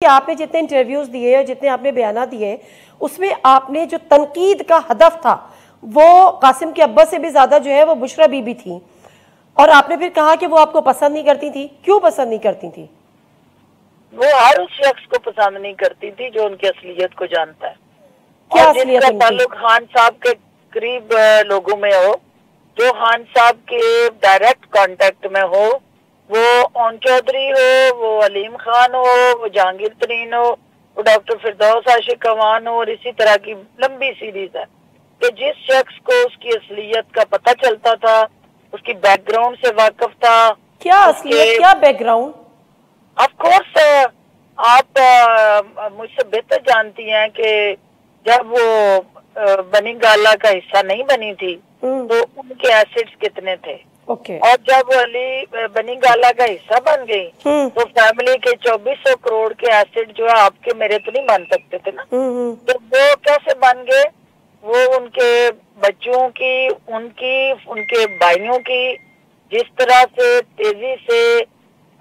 کہ آپ نے جتنے انٹرویوز دیے اور جتنے آپ نے بیانات دیے اس میں آپ نے جو تنقید کا ہدف تھا وہ قاسم کے ابا سے بھی زیادہ جو ہے وہ بشرا بی بی تھی، اور آپ نے پھر کہا کہ وہ آپ کو پسند نہیں کرتی تھی. کیوں پسند نہیں کرتی تھی؟ وہ ہر اس شخص کو پسند نہیں کرتی تھی جو ان کی اصلیت کو جانتا ہے کیا اور جس اصلیت کا ان کی؟ تعلق خان صاحب کے قریب لوگوں میں ہو، جو خان صاحب کے ڈائریکٹ کانٹیکٹ میں ہو، وہ اون چودھری ہو، وہ علیم خان ہو، وہ جہانگیر ترین ہو، وہ ڈاکٹر فردوس عاشق خوان ہو، اور اسی طرح کی لمبی سیریز ہے کہ جس شخص کو اس کی اصلیت کا پتہ چلتا تھا، اس کی بیک گراؤنڈ سے واقف تھا. کیا اصلیت، کیا بیک گراؤنڈ؟ آف کورس آپ مجھ سے بہتر جانتی ہیں کہ جب وہ بنی گالا کا حصہ نہیں بنی تھی تو ان کے ایسٹس کتنے تھے، اوکے. اور جب علی بنی گالا کا حصہ بن گئی تو فیملی کے 2400 کروڑ کے ایسٹ جو ہے آپ کے میرے تو نہیں بن سکتے تھے نا، تو وہ کیسے بن گئے؟ وہ ان کے بچوں کی، ان کے بھائیوں کی جس طرح سے تیزی سے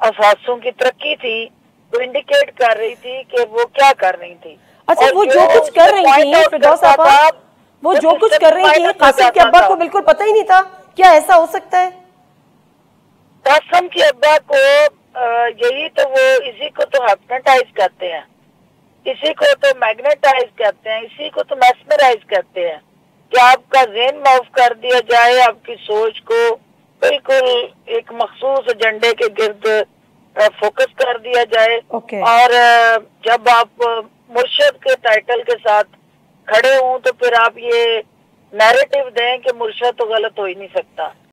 اثاثوں کی ترقی تھی وہ انڈیکیٹ کر رہی تھی کہ وہ کیا کر رہی تھی. اچھا، اور وہ جو کچھ کر رہی تھی فردوس آپا، وہ جو کچھ کر رہی تھی قاسم کے ابا کو بالکل پتہ ہی نہیں تھا. کیا ایسا ہو سکتا ہے؟ قاسم کے ابا کو یہی تو، وہ اسی کو تو ہپنوٹائز کرتے ہیں، اسی کو تو میگنیٹائز کرتے ہیں، اسی کو تو میسمرائز کرتے ہیں کہ آپ کا ذہن معاف کر دیا جائے، آپ کی سوچ کو بالکل ایک مخصوص ایجنڈے کے گرد فوکس کر دیا جائے. اور جب آپ مرشد کے ٹائٹل کے ساتھ کھڑے ہوں تو پھر آپ یہ نیریٹو دیں کہ مرشد تو غلط ہو ہی نہیں سکتا.